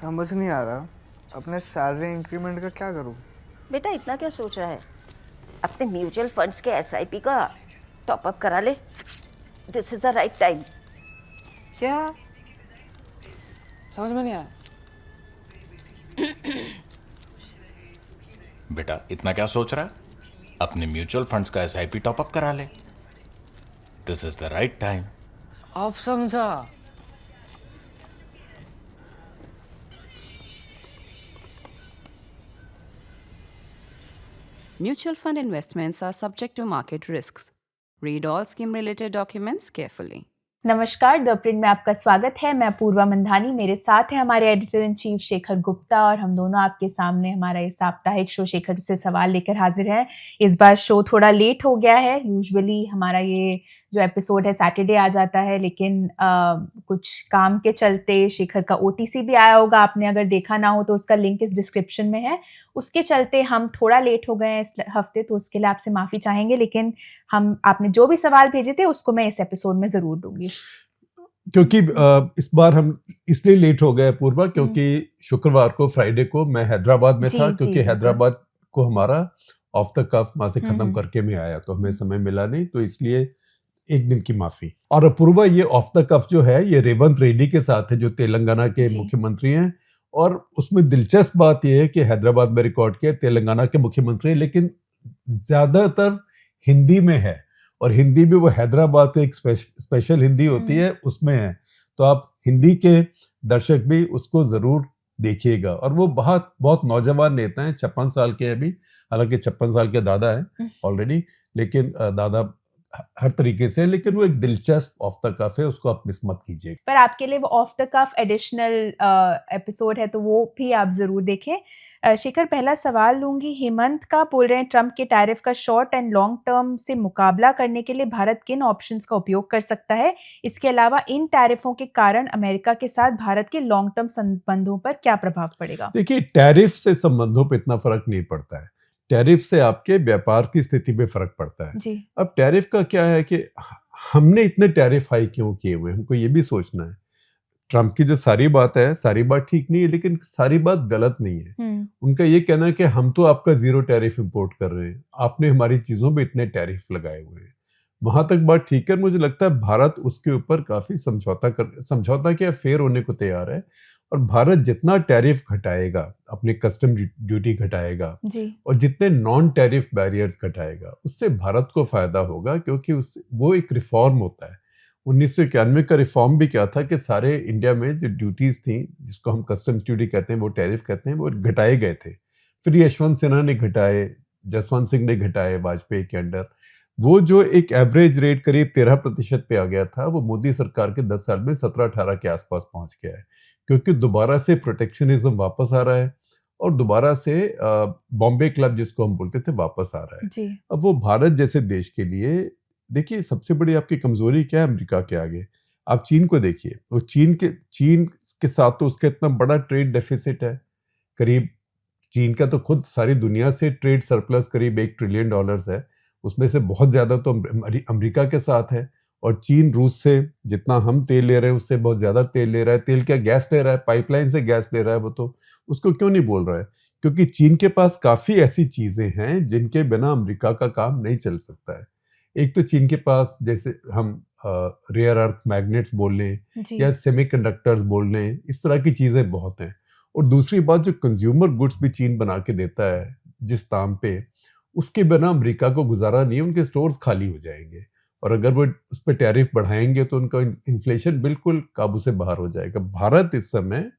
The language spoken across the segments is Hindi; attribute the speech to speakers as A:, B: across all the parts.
A: समझ नहीं आ रहा अपने सैलरी इंक्रीमेंट का क्या करूं।
B: बेटा इतना क्या सोच रहा है? अपने म्यूचुअल फंड्स के एसआईपी का टॉप अप करा ले। This is the right time.
C: क्या? समझ में नहीं आया।
D: बेटा इतना क्या सोच रहा है? अपने म्यूचुअल फंड्स का एसआईपी टॉपअप करा ले। This is the right time.
C: अब समझा।
E: Mutual fund investments are subject to market risks. Read all scheme related documents carefully.
F: नमस्कार, द प्रिंट में आपका स्वागत है। मैं पूर्वा मंधानी, मेरे साथ है हमारे editor in chief Shekhar Gupta और हम दोनों आपके सामने हमारा ये साप्ताहिक शो शेखर से सवाल लेकर हाजिर हैं। इस बार शो थोड़ा लेट हो गया है। यूजुअली हमारा ये जो एपिसोड है सैटरडे आ जाता है, लेकिन कुछ काम के चलते शेखर का ओटीसी भी आया होगा, आपने अगर देखा ना हो तो उसका लिंक इस डिस्क्रिप्शन में है। उसके चलते हम थोड़ा लेट हो गए हैं इस हफ्ते, तो उसके लिए आपसे माफ़ी चाहेंगे, लेकिन आपने जो भी सवाल भेजे थे उसको मैं इस एपिसोड में ज़रूर दूंगी।
G: क्योंकि इस बार हम इसलिए लेट हो गए पूर्वा, क्योंकि शुक्रवार को फ्राइडे को मैं हैदराबाद में था, क्योंकि हैदराबाद को हमारा ऑफ द कफ वहां से खत्म करके मैं आया, तो हमें समय मिला नहीं, तो इसलिए एक दिन की माफी। और अपूर्वा, ये ऑफ द कफ जो है ये रेवंत रेड्डी के साथ है, जो तेलंगाना के मुख्यमंत्री हैं। और उसमें दिलचस्प बात यह है कि हैदराबाद में रिकॉर्ड किया, तेलंगाना के मुख्यमंत्री हैं, लेकिन ज्यादातर हिंदी में है, और हिंदी में वो हैदराबाद एक स्पेशल हिंदी होती है, उसमें है। तो आप हिंदी के दर्शक भी उसको जरूर देखिएगा। और वो बहुत नौजवान नेता हैं, 56 साल के हैं अभी, हालांकि 56 साल के दादा हैं ऑलरेडी, लेकिन दादा हर तरीके से, लेकिन वो एक दिलचस्प ऑफ द कफ है, उसको आप मिस मत कीजिए।
F: पर आपके लिए वो off the cuff additional episode है, तो वो भी आप जरूर देखें। शेखर, पहला सवाल लूंगी। हेमंत का बोल रहे हैं, ट्रंप के टैरिफ का शॉर्ट एंड लॉन्ग टर्म से मुकाबला करने के लिए भारत किन ऑप्शंस का उपयोग कर सकता है? इसके अलावा इन टैरिफों के कारण अमेरिका के साथ भारत के लॉन्ग टर्म संबंधों पर क्या प्रभाव पड़ेगा?
G: देखिए, टैरिफ से संबंधों पर इतना फर्क नहीं पड़ता है, टैरिफ से आपके व्यापार की स्थिति पे फर्क पड़ता है जी। अब टैरिफ का क्या है कि हमने इतने टैरिफ हाई क्यों किए हुए, हमको ये भी सोचना है। ट्रंप की जो सारी बात है, सारी बात ठीक नहीं है, लेकिन सारी बात गलत नहीं है। उनका ये कहना है कि हम तो आपका जीरो टैरिफ इंपोर्ट कर रहे हैं, आपने हमारी चीजों पे इतने टैरिफ लगाए हुए हैं। वहां तक बात ठीक है। मुझे लगता है भारत उसके ऊपर काफी समझौता के फेयर होने को तैयार है, और भारत जितना टैरिफ घटाएगा, अपने कस्टम ड्यूटी घटाएगा और जितने नॉन टैरिफ बैरियर्स घटाएगा, उससे भारत को फायदा होगा, क्योंकि वो एक रिफॉर्म होता है। 1991 का रिफॉर्म भी क्या था कि सारे इंडिया में जो ड्यूटीज थी, जिसको हम कस्टम ड्यूटी कहते हैं, वो टैरिफ कहते हैं, वो घटाए गए थे। फिर यशवंत सिन्हा ने घटाए, जसवंत सिंह ने घटाए वाजपेयी के अंडर। वो जो एक एवरेज रेट करीब 13% पे आ गया था, वो मोदी सरकार के 10 साल में 17-18 के आसपास पहुंच गया है, क्योंकि दोबारा से प्रोटेक्शनिज्म वापस आ रहा है, और दोबारा से बॉम्बे क्लब जिसको हम बोलते थे वापस आ रहा है जी। अब वो भारत जैसे देश के लिए, देखिए सबसे बड़ी आपकी कमजोरी क्या है अमेरिका के आगे? आप चीन को देखिए। वो चीन के साथ तो उसका इतना बड़ा ट्रेड डेफिसिट है, करीब चीन का तो खुद सारी दुनिया से ट्रेड सरप्लस करीब $1 ट्रिलियन है, उसमें से बहुत ज्यादा तो अमेरिका के साथ है। और चीन रूस से जितना हम तेल ले रहे हैं उससे बहुत ज्यादा तेल ले रहा है। तेल क्या, गैस ले रहा है, पाइपलाइन से गैस ले रहा है। वो तो उसको क्यों नहीं बोल रहा है? क्योंकि चीन के पास काफी ऐसी चीजें हैं जिनके बिना अमेरिका का काम नहीं चल सकता है। एक तो चीन के पास, जैसे हम रेयर अर्थ मैग्नेट्स बोल लें या सेमीकंडक्टर्स बोल लें, इस तरह की चीजें बहुत हैं। और दूसरी बात, जो कंज्यूमर गुड्स भी चीन बना के देता है जिस दाम पे, उसके बिना अमेरिका को गुजारा नहीं है। उनके स्टोर्स खाली हो जाएंगे, और अगर वो उस पर टैरिफ बढ़ाएंगे तो उनका इन्फ्लेशन बिल्कुल काबू से बाहर हो जाएगा। भारत इस समय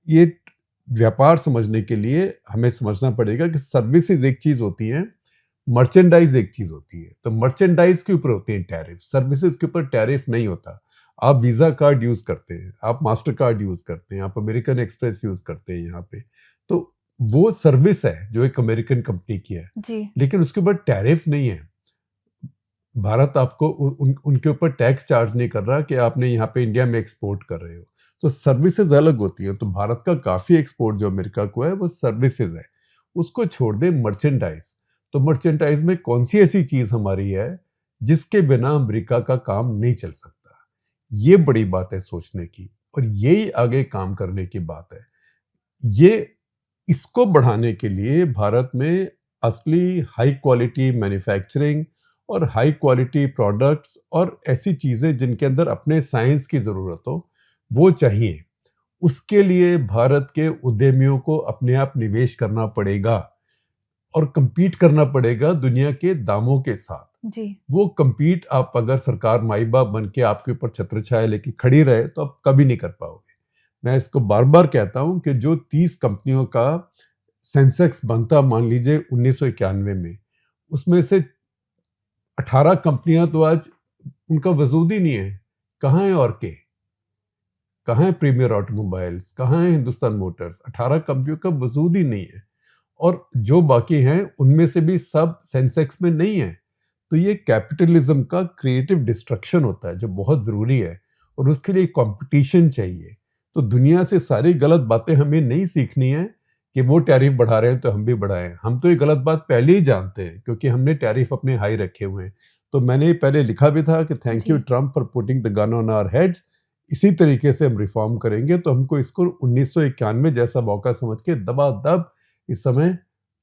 G: ये व्यापार समझने के लिए हमें समझना पड़ेगा कि सर्विसेज एक चीज होती है, मर्चेंडाइज एक चीज होती है। तो मर्चेंडाइज के ऊपर होते हैं टैरिफ, सर्विसेज के ऊपर टैरिफ नहीं होता। आप वीजा कार्ड यूज करते हैं, आप मास्टर कार्ड यूज करते हैं, आप अमेरिकन एक्सप्रेस यूज करते हैं यहाँ पे, तो वो सर्विस है जो एक अमेरिकन कंपनी की है जी। लेकिन उसके ऊपर टैरिफ नहीं है। भारत आपको उनके ऊपर टैक्स चार्ज नहीं कर रहा कि आपने यहाँ पे इंडिया में एक्सपोर्ट कर रहे हो। तो सर्विसेज अलग होती हैं। तो भारत का काफी एक्सपोर्ट जो अमेरिका को है वो सर्विसेज है। उसको छोड़ दे मर्चेंडाइज। तो मर्चेंडाइज में कौन सी ऐसी चीज हमारी है जिसके बिना अमेरिका का काम नहीं चल सकता? ये बड़ी बात है सोचने की। और यही आगे काम करने की बात है। ये इसको बढ़ाने के लिए भारत में असली हाई क्वालिटी मैन्युफैक्चरिंग और हाई क्वालिटी प्रोडक्ट्स और ऐसी चीज़ें जिनके अंदर अपने साइंस की ज़रूरत हो वो चाहिए। उसके लिए भारत के उद्यमियों को अपने आप निवेश करना पड़ेगा और compete करना पड़ेगा दुनिया के दामों के साथ।
F: जी।
G: वो compete आप अगर सरकार माई बाप बन के आपके ऊपर छत्र छाया लेके खड़ी रहे तो आप कभी नहीं कर पाओगे। मैं इसको बार बार कहता हूं कि जो 30 कंपनियों का सेंसेक्स बनता मान लीजिए 1991 में, उसमें से 18 कंपनियां तो आज उनका वजूद ही नहीं है। कहाँ है और के, कहाँ है प्रीमियर ऑटोमोबाइल्स, कहाँ है हिंदुस्तान मोटर्स? 18 कंपनियों का वजूद ही नहीं है और जो बाकी हैं उनमें से भी सब सेंसेक्स में नहीं है। तो ये कैपिटलिज्म का क्रिएटिव डिस्ट्रक्शन होता है जो बहुत ज़रूरी है और उसके लिए कंपटीशन चाहिए। तो दुनिया से सारी गलत बातें हमें नहीं सीखनी है कि वो टैरिफ बढ़ा रहे हैं तो हम भी बढ़ाएं। हम तो ये गलत बात पहले ही जानते हैं क्योंकि हमने टैरिफ अपने हाई रखे हुए हैं। तो मैंने पहले लिखा भी था कि thank you Trump for putting the gun on our heads. इसी तरीके से हम रिफॉर्म करेंगे तो हमको इसको 1991 जैसा मौका समझ के दबादब इस समय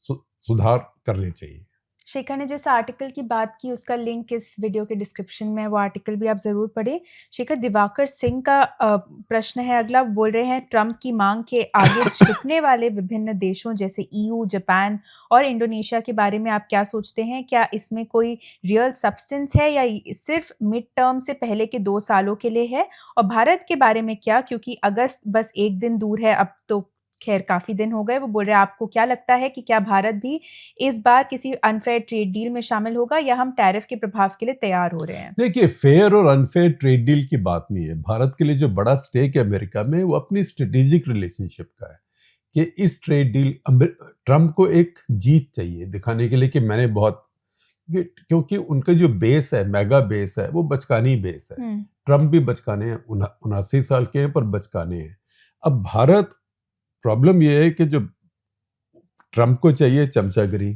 G: सुधार करने चाहिए।
F: शेखर ने जिस आर्टिकल की बात की उसका लिंक इस वीडियो के डिस्क्रिप्शन में है, वो आर्टिकल भी आप ज़रूर पढ़ें। शेखर, दिवाकर सिंह का प्रश्न है अगला। बोल रहे हैं ट्रम्प की मांग के आगे झुकने वाले विभिन्न देशों जैसे ईयू, जापान और इंडोनेशिया के बारे में आप क्या सोचते हैं? क्या इसमें कोई रियल सब्सटेंस है या सिर्फ मिड टर्म से पहले के 2 सालों के लिए है? और भारत के बारे में क्या, क्योंकि अगस्त बस 1 दिन दूर है, अब तो खैर काफ़ी दिन हो गए। वो बोल रहे हैं आपको क्या लगता है कि क्या भारत भी इस बार किसी अनफेयर ट्रेड डील में शामिल होगा या हम टैरिफ के प्रभाव के लिए तैयार हो रहे हैं?
G: देखिए, फेयर और अनफेयर ट्रेड डील की बात नहीं है। भारत के लिए जो बड़ा स्टेक है अमेरिका में वो अपनी स्ट्रेटेजिक रिलेशनशिप का है कि इस ट्रेड डील ट्रम्प को एक जीत चाहिए दिखाने के लिए कि मैंने बहुत, क्योंकि उनका जो बेस है, मेगा बेस है, वो बचकानी बेस है। ट्रम्प भी बचकाने हैं, 79 साल के हैं पर बचकाने हैं। अब भारत, प्रॉब्लम यह है कि जो ट्रम्प को चाहिए चमचागिरी,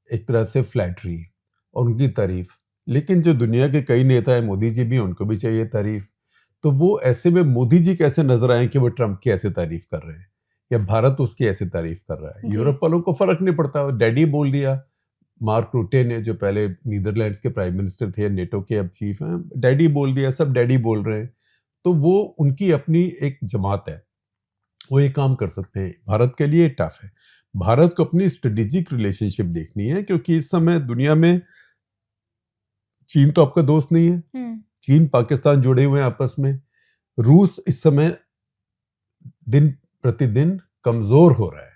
G: एक तरह से फ्लैटरी और उनकी तारीफ, लेकिन जो दुनिया के कई नेता हैं, मोदी जी भी, उनको भी चाहिए तारीफ। तो वो ऐसे में मोदी जी कैसे नजर आए कि वो ट्रम्प की ऐसे तारीफ कर रहे हैं या भारत उसकी ऐसे तारीफ कर रहा है? यूरोप वालों को फर्क नहीं पड़ता। डैडी बोल दिया मार्क रूटे ने, जो पहले नीदरलैंड्स के प्राइम मिनिस्टर थे, नेटो के अब चीफ हैं, डैडी बोल दिया, सब डैडी बोल रहे हैं। तो वो उनकी अपनी एक जमात है, वो ये काम कर सकते हैं। भारत के लिए टफ है। भारत को अपनी स्ट्रेटेजिक रिलेशनशिप देखनी है क्योंकि इस समय दुनिया में चीन तो आपका दोस्त नहीं है। चीन पाकिस्तान जुड़े हुए हैं आपस में। रूस इस समय दिन प्रतिदिन कमजोर हो रहा है।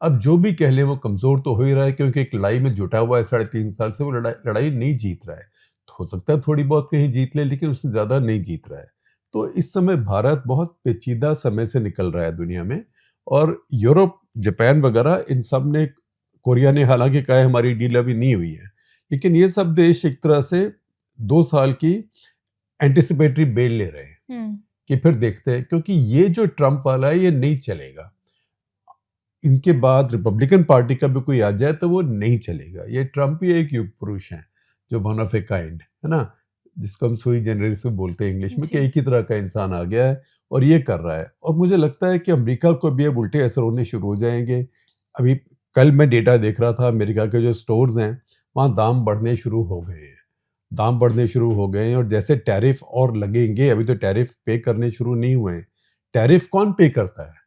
G: अब जो भी कह ले वो कमजोर तो हो ही रहा है क्योंकि एक लड़ाई में जुटा हुआ है 3.5 साल से। वो लड़ाई नहीं जीत रहा है। तो हो सकता है थोड़ी बहुत कहीं जीत ले, लेकिन उससे ज्यादा नहीं जीत रहा है। तो इस समय भारत बहुत पेचीदा समय से निकल रहा है दुनिया में। और यूरोप, जापान वगैरह, इन सब ने, कोरिया ने हालांकि कहा है हमारी डील अभी नहीं हुई है, लेकिन ये सब देश एक तरह से 2 साल की एंटिसिपेटरी बेल ले रहे हैं कि फिर देखते हैं, क्योंकि ये जो ट्रम्प वाला है ये नहीं चलेगा। इनके बाद रिपब्लिकन पार्टी का भी कोई आ जाए तो वो नहीं चलेगा। ये ट्रम्प ही एक युग पुरुष है जो वन ऑफ ए काइंड है ना, जिसको हम सुई जनरल्स में बोलते हैं इंग्लिश में, कि एक ही तरह का इंसान आ गया है और ये कर रहा है। और मुझे लगता है कि अमेरिका को भी अब उल्टे असर होने शुरू हो जाएंगे। अभी कल मैं डेटा देख रहा था, अमेरिका के जो स्टोर्स हैं वहाँ दाम बढ़ने शुरू हो गए हैं। दाम बढ़ने शुरू हो गए हैं और जैसे टैरिफ और लगेंगे, अभी तो टैरिफ पे करने शुरू नहीं हुए हैं। टैरिफ कौन पे करता है?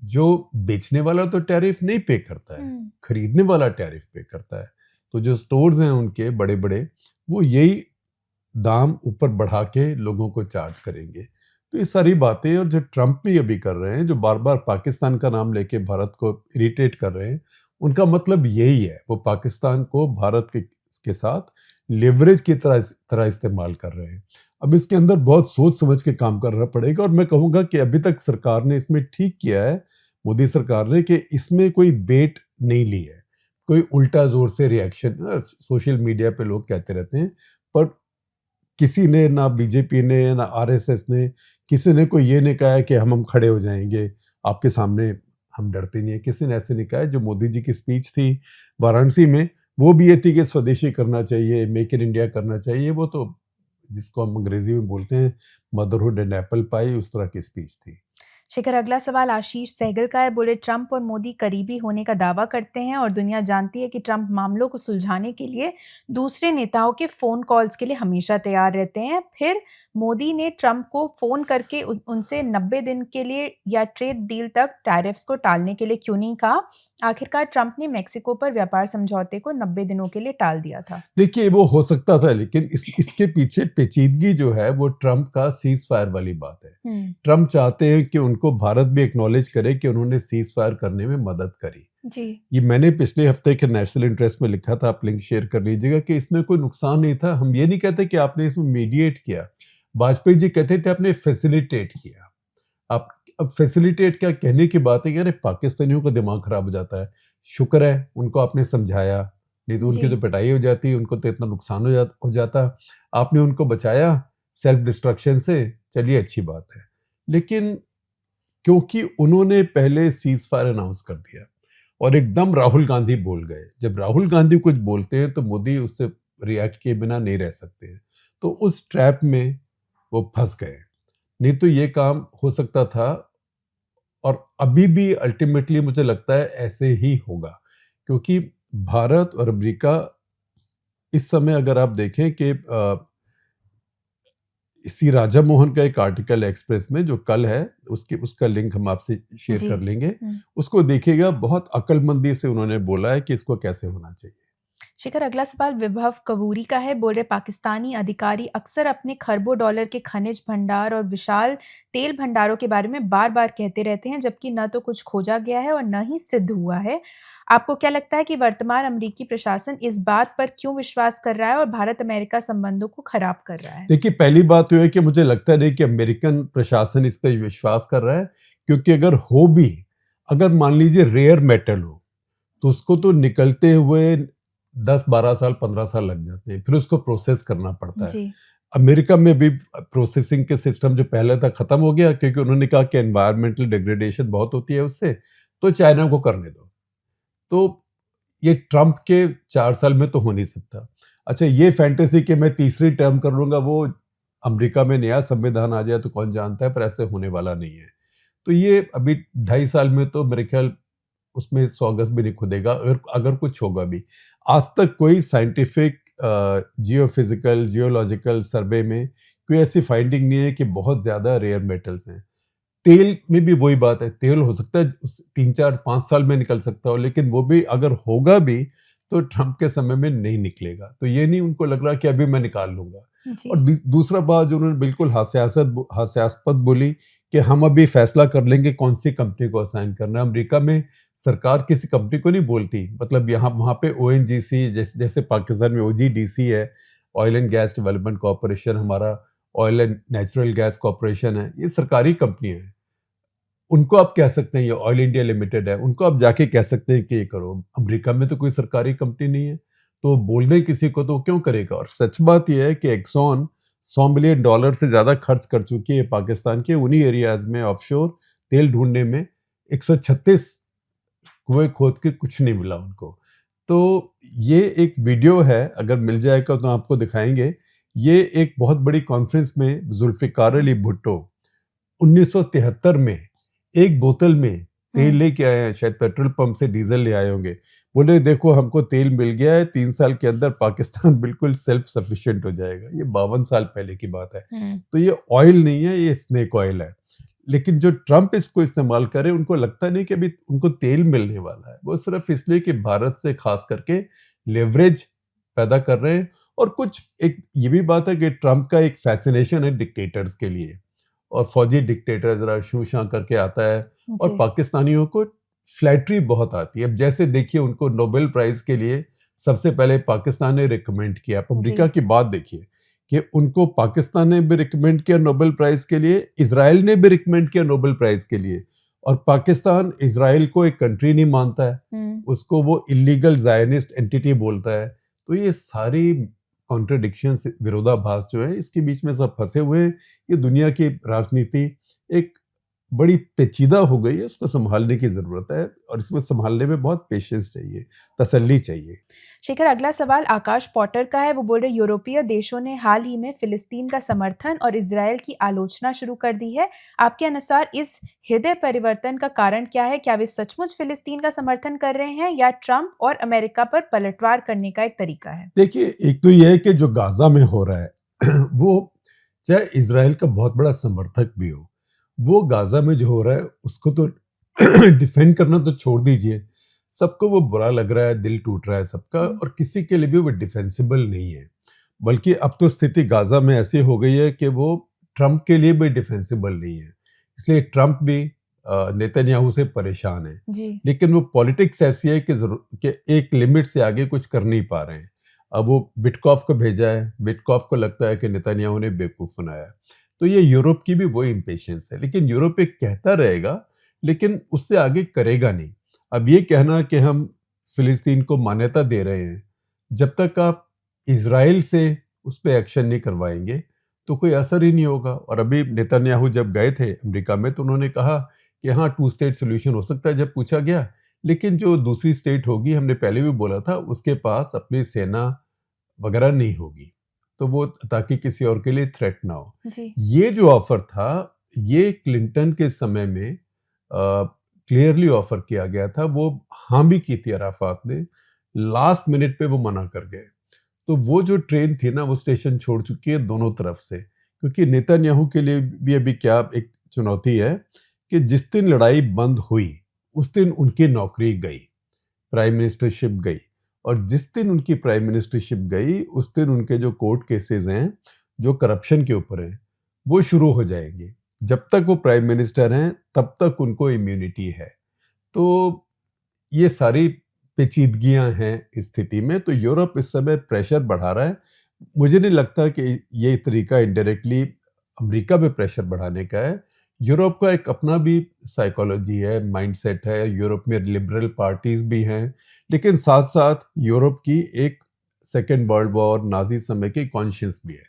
G: जो बेचने वाला तो टैरिफ नहीं पे करता है, खरीदने वाला टैरिफ पे करता है। तो जो स्टोर्स हैं उनके बड़े बड़े, वो यही दाम ऊपर बढ़ा के लोगों को चार्ज करेंगे। तो ये सारी बातें, और जो ट्रम्प भी अभी कर रहे हैं, जो बार बार पाकिस्तान का नाम लेके भारत को इरिटेट कर रहे हैं, उनका मतलब यही है। वो पाकिस्तान को भारत के साथ लेवरेज की तरह इस्तेमाल कर रहे हैं। अब इसके अंदर बहुत सोच समझ के काम करना पड़ेगा। और मैं कहूँगा कि अभी तक सरकार ने इसमें ठीक किया है, मोदी सरकार ने, कि इसमें कोई बेट नहीं ली है, कोई उल्टा जोर से रिएक्शन। सोशल मीडिया पे लोग कहते रहते हैं, पर किसी ने, ना बीजेपी ने ना आरएसएस ने, किसी ने कोई ये नहीं कहा है कि हम खड़े हो जाएंगे आपके सामने, हम डरते नहीं है। किसी ने ऐसे नहीं कहा है। जो मोदी जी की स्पीच थी वाराणसी में, वो भी ये थी कि स्वदेशी करना चाहिए, मेक इन इंडिया करना चाहिए। वो तो जिसको हम अंग्रेजी में बोलते हैं मदरहुड एंड एप्पल पाई, उस तरह की स्पीच थी।
F: शेखर, अगला सवाल आशीष सहगल का है। बोले, ट्रंप और मोदी करीबी होने का दावा करते हैं और दुनिया जानती है कि ट्रंप मामलों को सुलझाने के लिए दूसरे नेताओं के फ़ोन कॉल्स के लिए हमेशा तैयार रहते हैं। फिर मोदी ने ट्रंप को फ़ोन करके उनसे 90 दिन के लिए या ट्रेड डील तक टैरिफ्स को टालने के लिए क्यों नहीं कहा? आखिरकार ट्रंप ने मेक्सिको पर व्यापार समझौते को 90 दिनों के लिए टाल दिया था।
G: देखिए, वो हो सकता था, लेकिन इसके पीछे पेचीदगी जो है वो ट्रंप का सीज फायर वाली बात है। ट्रंप चाहते हैं कि उनको भारत भी एक्नॉलेज करे कि उन्होंने सीज फायर करने में मदद करी।
F: जी।
G: ये मैंने पिछले हफ्ते के नेशनल इंटरेस्ट में लिखा था, आप लिंक शेयर कर लीजिएगा, कि इसमें कोई नुकसान नहीं था। हम ये नहीं कहते कि आपने इसमें मीडिएट किया, वाजपेयी जी कहते थे आपने फैसिलिटेट किया। आप अब फैसिलिटेट क्या कहने की बात है कि अरे पाकिस्तानियों का दिमाग खराब हो जाता है, शुक्र है उनको आपने समझाया, नहीं तो उनकी तो पिटाई हो जाती, उनको तो इतना नुकसान हो जाता। आपने उनको बचाया सेल्फ डिस्ट्रक्शन से, चलिए अच्छी बात है। लेकिन क्योंकि उन्होंने पहले सीज फायर अनाउंस कर दिया और एकदम राहुल गांधी बोल गए, जब राहुल गांधी कुछ बोलते हैं तो मोदी उससे रिएक्ट किए बिना नहीं रह सकते हैं, तो उस ट्रैप में वो फंस गए। नहीं तो ये काम हो सकता था, और अभी भी अल्टीमेटली मुझे लगता है ऐसे ही होगा, क्योंकि भारत और अमेरिका इस समय, अगर आप देखें कि सी राजा मोहन का एक आर्टिकल एक्सप्रेस में जो कल है, उसका लिंक हम आपसे शेयर कर लेंगे, उसको देखिएगा। बहुत अक्लमंदी से उन्होंने बोला है कि इसको कैसे होना चाहिए।
F: शेखर, अगला सवाल विभव कबूरी का है। बोल रहे, पाकिस्तानी अधिकारी अक्सर अपने खरबों डॉलर के खनिज भंडार और विशाल तेल भंडारों के बारे में बार बार कहते रहते हैं, जबकि न तो कुछ खोजा गया है और न ही सिद्ध हुआ है। आपको क्या लगता है कि वर्तमान अमेरिकी प्रशासन इस बात पर क्यों विश्वास कर रहा है और भारत अमेरिका संबंधों को खराब कर रहा है?
G: देखिए, पहली बात तो है कि मुझे लगता नहीं कि अमेरिकन प्रशासन इस पर विश्वास कर रहा है, क्योंकि अगर हो भी, अगर मान लीजिए रेयर मेटल हो, तो उसको तो निकलते हुए 10-12 साल 15 साल लग जाते हैं, फिर उसको प्रोसेस करना पड़ता है। अमेरिका में भी प्रोसेसिंग के सिस्टम जो पहले था खत्म हो गया, क्योंकि उन्होंने कहा कि एनवायरमेंटल डिग्रेडेशन बहुत होती है उससे, तो चाइना को करने दो। तो ये ट्रंप के 4 साल में तो हो नहीं सकता। अच्छा, ये फैंटेसी कि मैं तीसरी टर्म कर लूंगा, वो अमेरिका में नया संविधान आ जाए तो कौन जानता है, पर ऐसे होने वाला नहीं है। तो ये अभी 2.5 साल में तो मेरे ख्याल उसमें 100 गज भी नहीं खुदेगा, अगर कुछ होगा भी। आज तक कोई साइंटिफिक जियोफिजिकल जियोलॉजिकल सर्वे में कोई ऐसी फाइंडिंग नहीं है कि बहुत ज्यादा रेयर मेटल्स हैं। तेल में भी वही बात है, तेल हो सकता है 3-4-5 साल में निकल सकता हो, लेकिन वो भी अगर होगा भी तो ट्रंप के समय में नहीं निकलेगा। तो ये नहीं उनको लग रहा कि अभी मैं निकाल लूंगा। और दूसरा बात जो उन्होंने बिल्कुल हास्यास्पद बोली कि हम अभी फैसला कर लेंगे कौन सी कंपनी को असाइन करना है। अमेरिका में सरकार किसी कंपनी को नहीं बोलती, मतलब यहाँ वहाँ पे ONGC, जैसे पाकिस्तान में OGDC है, oil and gas development corporation, हमारा oil and natural gas corporation है, ये सरकारी कंपनी है। उनको आप कह सकते हैं ये ऑयल इंडिया लिमिटेड है, उनको आप जाके कह सकते हैं कि ये करो। अमेरिका में तो कोई सरकारी कंपनी नहीं है, तो बोल दें किसी को तो क्यों करेगा। और सच बात यह है कि एक्सॉन $100 मिलियन से ज्यादा खर्च कर चुकी है पाकिस्तान के उन्हीं एरियाज में ऑफशोर तेल ढूंढने में। 136 कुएं खोद के कुछ नहीं मिला उनको। तो ये एक वीडियो है, अगर मिल जाएगा तो आपको दिखाएंगे। ये एक बहुत बड़ी कॉन्फ्रेंस में जुल्फिकार अली भुट्टो 1973 में एक बोतल में तेल लेके आए हैं, शायद पेट्रोल पंप से डीजल ले आए होंगे। बोले देखो हमको तेल मिल गया है, 3 साल के अंदर पाकिस्तान बिल्कुल सेल्फ सफिशिएंट हो जाएगा। ये 52 साल पहले की बात है। तो ये ऑयल नहीं है, ये स्नेक ऑयल है। लेकिन जो ट्रंप इसको इस्तेमाल करे, उनको लगता नहीं कि अभी उनको तेल मिलने वाला है। वो सिर्फ इसलिए कि भारत से खास करके लेवरेज पैदा कर रहे हैं। और कुछ एक ये भी बात है कि ट्रंप का एक फैसिनेशन है डिक्टेटर्स के लिए, और फौजी डिक्टेटर जरा शू शां करके आता है, और पाकिस्तानियों को फ्लैटरी बहुत आती है। अब जैसे देखिए, उनको नोबेल प्राइज के लिए सबसे पहले पाकिस्तान ने रिकमेंड किया। अमेरिका की बात देखिए कि उनको पाकिस्तान ने भी रिकमेंड किया नोबेल प्राइज के लिए, इजराइल ने भी रिकमेंड किया नोबेल प्राइज के लिए, और पाकिस्तान इजराइल को एक कंट्री नहीं मानता है, उसको वो इलीगल जायनिस्ट एंटिटी बोलता है। तो ये सारी कॉन्ट्रडिक्शंस, विरोधाभास जो है, इसके बीच में सब फंसे हुए हैं। ये दुनिया की राजनीति एक बड़ी पेचीदा हो गई है, उसको संभालने की ज़रूरत है और इसमें संभालने में बहुत पेशेंस चाहिए, तसल्ली चाहिए।
F: शेखर, अगला सवाल आकाश पॉटर का है। वो बोल रहे यूरोपीय देशों ने हाल ही में फिलिस्तीन का समर्थन और इजरायल की आलोचना शुरू कर दी है। आपके अनुसार इस हृदय परिवर्तन का कारण क्या है? क्या वे सचमुच फिलिस्तीन का समर्थन कर रहे हैं या ट्रंप और अमेरिका पर पलटवार करने का एक तरीका है?
G: देखिए, एक तो यह है कि जो गाजा में हो रहा है वो चाहे इजराइल का बहुत बड़ा समर्थक भी हो, वो गाजा में जो हो रहा है उसको तो डिफेंड करना तो छोड़ दीजिए, सबको वो बुरा लग रहा है, दिल टूट रहा है सबका, और किसी के लिए भी वो डिफेंसिबल नहीं है। बल्कि अब तो स्थिति गाजा में ऐसी हो गई है कि वो ट्रंप के लिए भी डिफेंसिबल नहीं है। इसलिए ट्रंप भी नेतन्याहू से परेशान है, लेकिन वो पॉलिटिक्स ऐसी है कि एक लिमिट से आगे कुछ कर नहीं पा रहे हैं। अब वो विटकॉफ को भेजा है, विटकॉफ को लगता है कि नेतन्याहू ने बेवकूफ़ बनाया। तो ये यूरोप की भी वही इम्पेशंस है, लेकिन यूरोप एक कहता रहेगा लेकिन उससे आगे करेगा नहीं। अब ये कहना कि हम फिलिस्तीन को मान्यता दे रहे हैं, जब तक आप इजराइल से उस पर एक्शन नहीं करवाएंगे तो कोई असर ही नहीं होगा। और अभी नेतन्याहू जब गए थे अमेरिका में तो उन्होंने कहा कि हाँ 2 स्टेट सोल्यूशन हो सकता है, जब पूछा गया, लेकिन जो दूसरी स्टेट होगी, हमने पहले भी बोला था, उसके पास अपनी सेना वगैरह नहीं होगी, तो वो ताकि किसी और के लिए थ्रेट ना हो। ये जो ऑफर था ये क्लिंटन के समय में क्लियरली ऑफर किया गया था, वो हाँ भी की थी अराफात ने, लास्ट मिनट पे वो मना कर गए। तो वो जो ट्रेन थी ना वो स्टेशन छोड़ चुकी है दोनों तरफ से, क्योंकि नेतन्याहू के लिए भी अभी क्या एक चुनौती है कि जिस दिन लड़ाई बंद हुई उस दिन उनकी नौकरी गई, प्राइम मिनिस्टरशिप गई, और जिस दिन उनकी प्राइम मिनिस्टरशिप गई उस दिन उनके जो कोर्ट केसेस हैं जो करप्शन के ऊपर हैं वो शुरू हो जाएंगे। जब तक वो प्राइम मिनिस्टर हैं तब तक उनको इम्यूनिटी है। तो ये सारी पेचीदगियां हैं इस स्थिति में। तो यूरोप इस समय प्रेशर बढ़ा रहा है। मुझे नहीं लगता कि ये तरीका इनडायरेक्टली अमेरिका पे प्रेशर बढ़ाने का है। यूरोप का एक अपना भी साइकोलॉजी है, माइंडसेट है। यूरोप में लिबरल पार्टीज भी हैं, लेकिन साथ साथ यूरोप की एक सेकेंड वर्ल्ड वॉर, नाजी समय की कॉन्शियस भी है।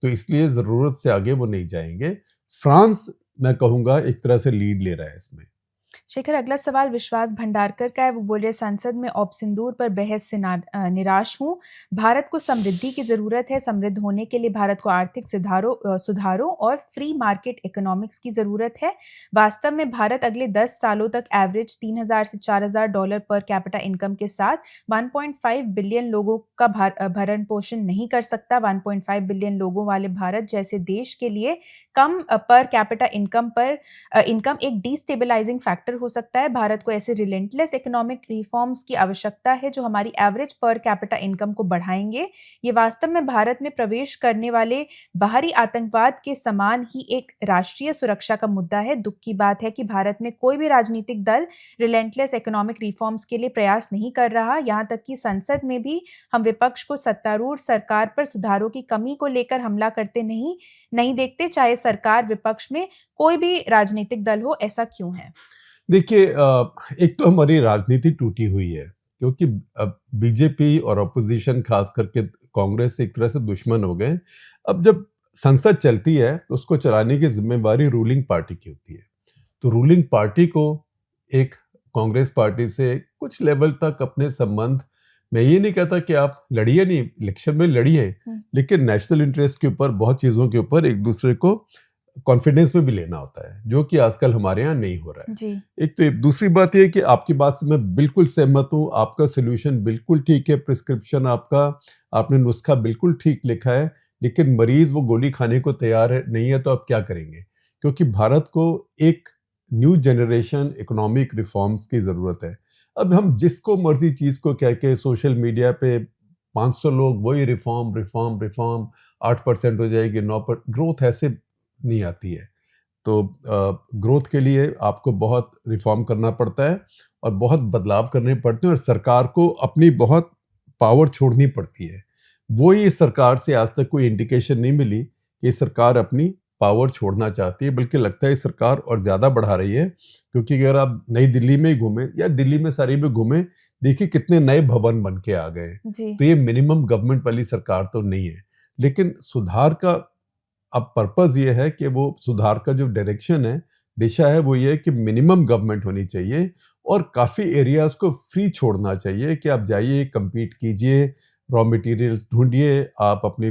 G: तो इसलिए ज़रूरत से आगे वो नहीं जाएंगे। फ्रांस, मैं कहूँगा, एक तरह से लीड ले रहा है इसमें।
F: शेखर, अगला सवाल विश्वास भंडारकर का है। वो बोल रहे संसद में औपसिंदूर पर बहस से निराश हूँ। भारत को समृद्धि की ज़रूरत है। समृद्ध होने के लिए भारत को आर्थिक सुधारों और फ्री मार्केट इकोनॉमिक्स की ज़रूरत है। वास्तव में भारत अगले 10 सालों तक एवरेज $3,000 से $4,000 पर कैपिटा इनकम के साथ 1.5 बिलियन लोगों का भरण पोषण नहीं कर सकता। 1.5 बिलियन लोगों वाले भारत जैसे देश के लिए कम पर कैपिटा इनकम एक डिस्टेबलाइजिंग फैक्टर हो सकता है। भारत को ऐसे रिलेंटलेस इकोनॉमिक रिफॉर्म्स की आवश्यकता है जो हमारी एवरेज पर कैपिटा इनकम को बढ़ाएंगे। ये वास्तव में भारत में प्रवेश करने वाले बाहरी आतंकवाद के समान ही एक राष्ट्रीय सुरक्षा का मुद्दा है। दुख की बात है कि भारत में कोई भी राजनीतिक दल रिलेंटलेस इकोनॉमिक रिफॉर्म्स के लिए प्रयास नहीं कर रहा। यहाँ तक कि संसद में भी हम विपक्ष को सत्तारूढ़ सरकार पर सुधारों की कमी को लेकर हमला करते नहीं देखते, चाहे सरकार विपक्ष में कोई भी राजनीतिक दल हो। ऐसा क्यों है?
G: देखिए, एक तो हमारी राजनीति टूटी हुई है, क्योंकि अब बीजेपी और अपोजिशन खास करके कांग्रेस एक तरह से दुश्मन हो गए। अब जब संसद चलती है तो उसको चलाने की जिम्मेवारी रूलिंग पार्टी की होती है। तो रूलिंग पार्टी को एक कांग्रेस पार्टी से कुछ लेवल तक अपने संबंध, मैं ये नहीं कहता कि आप लड़िए नहीं, इलेक्शन में लड़िए, लेकिन नेशनल इंटरेस्ट के ऊपर, बहुत चीज़ों के ऊपर एक दूसरे को कॉन्फिडेंस में भी लेना होता है, जो कि आजकल हमारे यहाँ नहीं हो रहा है जी। एक तो दूसरी बात यह कि आपकी बात से मैं बिल्कुल सहमत हूँ। आपका सोल्यूशन बिल्कुल ठीक है, प्रिस्क्रिप्शन आपने नुस्खा बिल्कुल ठीक लिखा है, लेकिन मरीज वो गोली खाने को तैयार नहीं है, तो आप क्या करेंगे? क्योंकि भारत को एक न्यू जनरेशन इकोनॉमिक रिफॉर्म्स की ज़रूरत है। अब हम जिसको मर्जी चीज़ को कह के सोशल मीडिया पे 500 लोग वही रिफॉर्म 8% हो जाएगी, 9%, ग्रोथ ऐसे नहीं आती है। तो ग्रोथ के लिए आपको बहुत रिफॉर्म करना पड़ता है और बहुत बदलाव करने पड़ते हैं, और सरकार को अपनी बहुत पावर छोड़नी पड़ती है। वो ही सरकार से आज तक कोई इंडिकेशन नहीं मिली कि सरकार अपनी पावर छोड़ना चाहती है, बल्कि लगता है सरकार और ज़्यादा बढ़ा रही है। क्योंकि अगर आप नई दिल्ली में घूमें या दिल्ली में सारी में घूमें, देखिए कितने नए भवन बन के आ गए। तो ये मिनिमम गवर्नमेंट वाली सरकार तो नहीं है। लेकिन सुधार का अब पर्पस ये है कि वो सुधार का जो डायरेक्शन है दिशा है वो ये है कि मिनिमम गवर्नमेंट होनी चाहिए और काफ़ी एरियाज को फ्री छोड़ना चाहिए कि आप जाइए, compete कीजिए, रॉ मटेरियल्स ढूंढिए, आप अपनी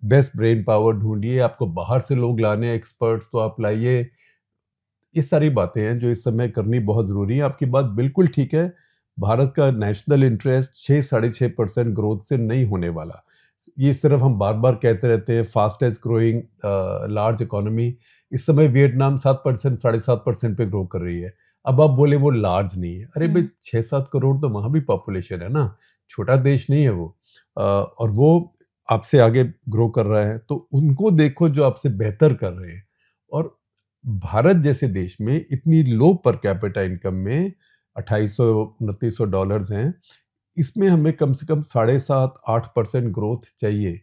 G: बेस्ट ब्रेन पावर ढूंढिए, आपको बाहर से लोग लाने एक्सपर्ट्स तो आप लाइए। ये सारी बातें हैं जो इस समय करनी बहुत ज़रूरी है। आपकी बात बिल्कुल ठीक है, भारत का नेशनल इंटरेस्ट 6-6.5% ग्रोथ से नहीं होने वाला। ये सिर्फ हम बार बार कहते रहते हैं फास्टेस्ट ग्रोइंग लार्ज इकोनॉमी। इस समय वियतनाम 7%, 7.5% पे ग्रो कर रही है। अब आप बोले वो लार्ज नहीं है, अरे भाई 6-7 करोड़ तो वहाँ भी पॉपुलेशन है ना, छोटा देश नहीं है वो। और वो आपसे आगे ग्रो कर रहा है, तो उनको देखो जो आपसे बेहतर कर रहे हैं। और भारत जैसे देश में इतनी लो पर कैपिटा इनकम में $2800-2900 हैं, इसमें हमें कम से कम 7.5-8% ग्रोथ चाहिए।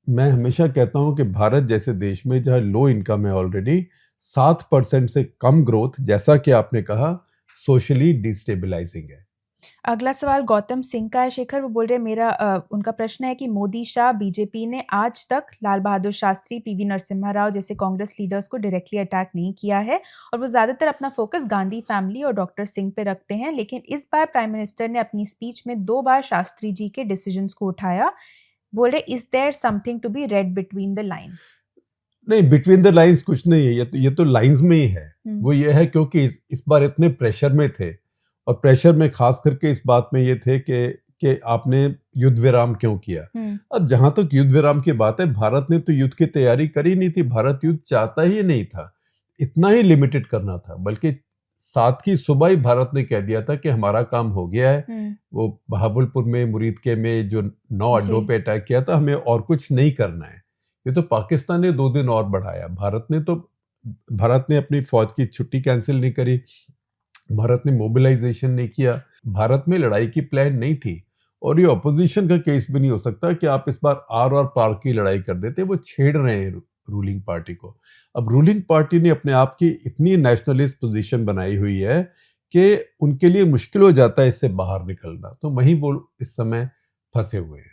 G: मैं हमेशा कहता हूं कि भारत जैसे देश में जहां लो इनकम है ऑलरेडी, 7% से कम ग्रोथ, जैसा कि आपने कहा, सोशली डिस्टेबलाइजिंग है।
F: अगला सवाल गौतम सिंह का है शेखर। वो बोल रहे हैं उनका प्रश्न है कि मोदी शाह बीजेपी ने आज तक लाल बहादुर शास्त्री, पीवी नरसिम्हा राव जैसे कांग्रेस लीडर्स को डायरेक्टली अटैक नहीं किया है और वो ज़्यादातर अपना फोकस गांधी फैमिली और डॉक्टर सिंह पे रखते हैं, लेकिन इस बार प्राइम मिनिस्टर ने अपनी स्पीच में 2 बार शास्त्री जी के डिसीजंस को उठाया। बोल रहे is there something to be read between the lines?
G: नहीं, बिटवीन द लाइन्स कुछ नहीं है, ये तो लाइन्स में ही है। वो ये है क्योंकि इस बार इतने प्रेशर में थे, और प्रेशर में खास करके इस बात में ये थे कि आपने युद्ध विराम क्यों किया। अब जहां तक युद्ध विराम की बात है, भारत ने तो युद्ध की तैयारी करी नहीं थी, भारत युद्ध चाहता ही नहीं था, इतना ही लिमिटेड करना था। बल्कि 7 की सुबह ही भारत ने कह दिया था कि हमारा काम हो गया है। वो बहावलपुर में, मुरीदके में जो 9 अड्डों पे अटैक किया था, हमें और कुछ नहीं करना है। ये तो पाकिस्तान ने 2 दिन और बढ़ाया, भारत ने अपनी फौज की छुट्टी कैंसिल नहीं करी, भारत ने मोबिलाइजेशन नहीं किया, भारत में लड़ाई की प्लान नहीं थी। और ये ऑपोजिशन का केस भी नहीं हो सकता कि आप इस बार आर और पार की लड़ाई कर देते, वो छेड़ रहे हैं रूलिंग पार्टी को। अब रूलिंग पार्टी ने अपने आप की इतनी नेशनलिस्ट पोजीशन बनाई हुई है कि उनके लिए मुश्किल हो जाता है इससे बाहर निकलना, तो वहीं वो इस समय फंसे हुए हैं।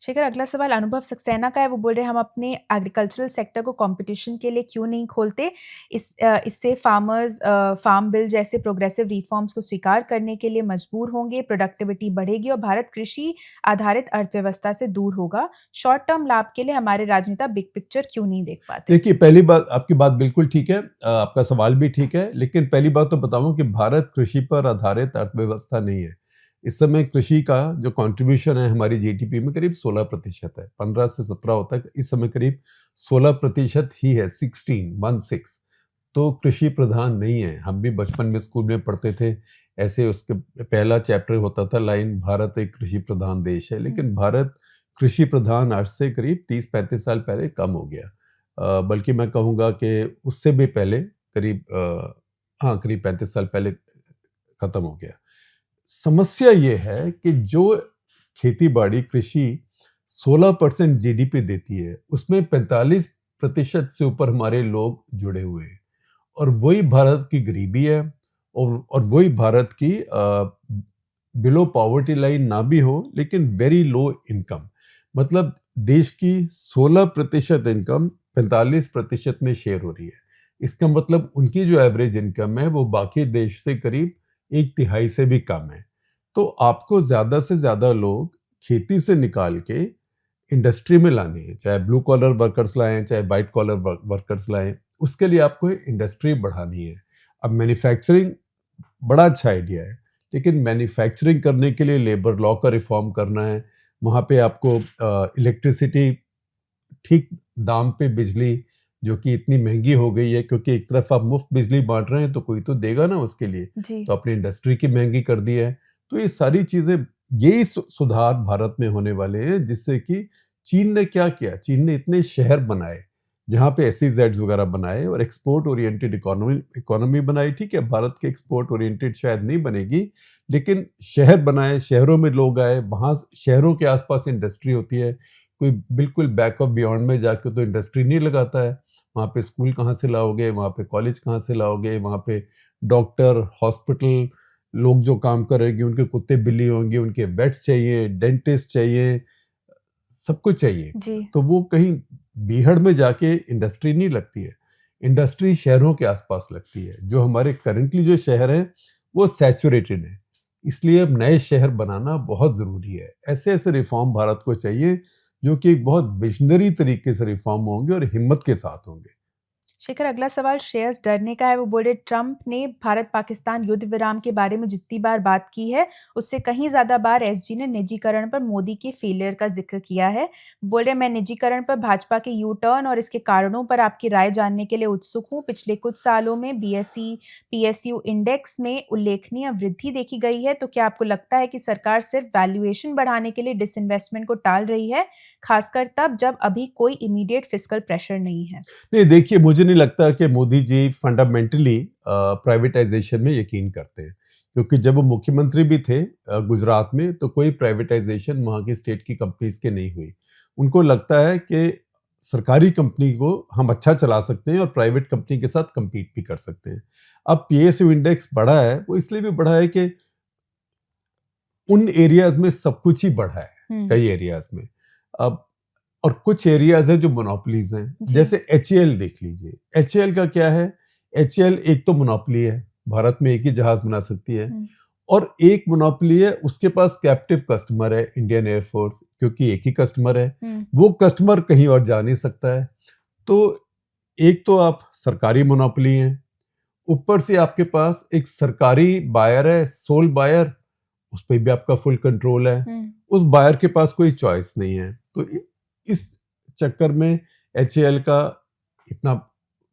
F: शेखर, अगला सवाल अनुभव सक्सेना का है। वो बोल रहे हैं हम अपने एग्रीकल्चरल सेक्टर को कंपटीशन के लिए क्यों नहीं खोलते? इससे फार्मर्स फार्म बिल जैसे प्रोग्रेसिव रिफॉर्म्स को स्वीकार करने के लिए मजबूर होंगे, प्रोडक्टिविटी बढ़ेगी और भारत कृषि आधारित अर्थव्यवस्था से दूर होगा। शॉर्ट टर्म लाभ के लिए हमारे राजनेता बिग पिक्चर क्यों नहीं देख पाते?
G: देखिए, पहली बात, आपकी बात बिल्कुल ठीक है, आपका सवाल भी ठीक है, लेकिन पहली बात तो बताऊं कि भारत कृषि पर आधारित अर्थव्यवस्था नहीं है। इस समय कृषि का जो कंट्रीब्यूशन है हमारी जीडीपी में करीब 16% है, 15 से 17 होता है, इस समय करीब 16% ही है, 16। तो कृषि प्रधान नहीं है। हम भी बचपन में स्कूल में पढ़ते थे, ऐसे उसके पहला चैप्टर होता था लाइन, भारत एक कृषि प्रधान देश है। लेकिन भारत कृषि प्रधान आज से करीब 30-35 साल पहले कम हो गया, बल्कि मैं कहूँगा कि उससे भी पहले करीब 35 साल पहले खत्म हो गया। समस्या ये है कि जो खेती बाड़ी कृषि 16% जीडीपी देती है, उसमें 45% से ऊपर हमारे लोग जुड़े हुए हैं, और वही भारत की गरीबी है, और वही भारत की बिलो पॉवर्टी लाइन ना भी हो, लेकिन वेरी लो इनकम। मतलब देश की 16% इनकम 45% में शेयर हो रही है। इसका मतलब उनकी जो एवरेज इनकम है वो बाकी देश से करीब 1/3 से भी कम है। तो आपको ज्यादा से ज्यादा लोग खेती से निकाल के इंडस्ट्री में लाने हैं, चाहे ब्लू कॉलर वर्कर्स लाएं, चाहे वाइट कॉलर वर्कर्स लाएं, उसके लिए आपको इंडस्ट्री बढ़ानी है। अब मैन्युफैक्चरिंग बड़ा अच्छा आइडिया है, लेकिन मैन्युफैक्चरिंग करने के लिए लेबर लॉ का रिफॉर्म करना है, वहाँ पे आपको इलेक्ट्रिसिटी ठीक दाम पे बिजली, जो कि इतनी महंगी हो गई है, क्योंकि एक तरफ आप मुफ्त बिजली बांट रहे हैं तो कोई तो देगा ना उसके लिए, तो अपनी इंडस्ट्री की महंगी कर दी है। तो ये सारी चीजें, यही सुधार भारत में होने वाले हैं, जिससे कि चीन ने क्या किया, चीन ने इतने शहर बनाए जहाँ पे SEZs वगैरह बनाए और एक्सपोर्ट ओरिएंटेड इकोनॉमी बनाई। ठीक है, भारत के एक्सपोर्ट ओरिएंटेड शायद नहीं बनेगी, लेकिन शहर बनाए, शहरों में लोग आए, वहाँ शहरों के आसपास इंडस्ट्री होती है। कोई बिल्कुल बैक ऑफ बियॉन्ड में जाके तो इंडस्ट्री नहीं लगाता है। वहाँ पे स्कूल कहाँ से लाओगे, वहाँ पे कॉलेज कहाँ से लाओगे, वहाँ पे डॉक्टर, हॉस्पिटल, लोग जो काम करेंगे उनके कुत्ते बिल्ली होंगे, उनके वेट्स चाहिए, डेंटिस्ट चाहिए, सब कुछ चाहिए। तो वो कहीं बीहड़ में जाके इंडस्ट्री नहीं लगती है। इंडस्ट्री शहरों के आसपास लगती है। जो हमारे करंटली जो शहर हैं वो सैचुरेटेड है, इसलिए अब नए शहर बनाना बहुत ज़रूरी है। ऐसे ऐसे रिफॉर्म भारत को चाहिए जो कि एक बहुत विजनरी तरीके से रिफॉर्म होंगे और हिम्मत के साथ होंगे।
F: शेखर, अगला सवाल श्रेयस डरने का है। वो बोले ट्रंप ने भारत पाकिस्तान युद्ध विराम के बारे में जितनी बार बात की है उससे कहीं ज़्यादा बार एसजी ने निजीकरण पर मोदी के फेलियर का जिक्र किया है। बोले मैं निजीकरण पर भाजपा के यू टर्न और इसके कारणों पर आपकी राय जानने के लिए उत्सुक हूँ। पिछले कुछ सालों में बीएसई पीएसयू इंडेक्स में उल्लेखनीय वृद्धि देखी गई है, तो क्या आपको लगता है कि सरकार सिर्फ वैल्यूएशन बढ़ाने के लिए डिसइन्वेस्टमेंट को टाल रही है, खासकर तब जब अभी कोई इमीडिएट फिस्कल प्रेशर नहीं है?
G: नहीं, देखिए, मुझे नहीं लगता कि मोदी जी फंडामेंटली प्राइवेटाइजेशन में यकीन करते हैं, क्योंकि जब वो मुख्यमंत्री भी थे गुजरात में, तो कोई प्राइवेटाइजेशन वहाँ की स्टेट की कंपनीज के नहीं हुई। उनको लगता है कि सरकारी कंपनी को हम अच्छा चला सकते हैं और प्राइवेट कंपनी के साथ compete भी कर सकते हैं। अब पीएसयू इंडेक्स बढ़ा है, वो इसलिए भी बढ़ा है कि उन एरियाज में सब कुछ ही बढ़ा है, कई एरियाज में। अब और कुछ एरियाज हैं जो मोनोपोलीज हैं, जैसे HAL देख लीजिए। HAL का क्या है? HAL एक तो मोनोपोली है, भारत में एक ही जहाज बना सकती है, और एक मोनोपोली है, उसके पास कैप्टिव कस्टमर है इंडियन एयरफोर्स, क्योंकि एक ही कस्टमर है, वो कस्टमर कहीं और जा नहीं सकता है। तो एक तो आप सरकारी मोनोपोली हैं, ऊपर से आपके पास एक सरकारी बायर है, सोल बायर, उस पर भी आपका फुल कंट्रोल है, उस बायर के पास कोई चॉइस नहीं है। तो इस चक्कर में HAL का इतना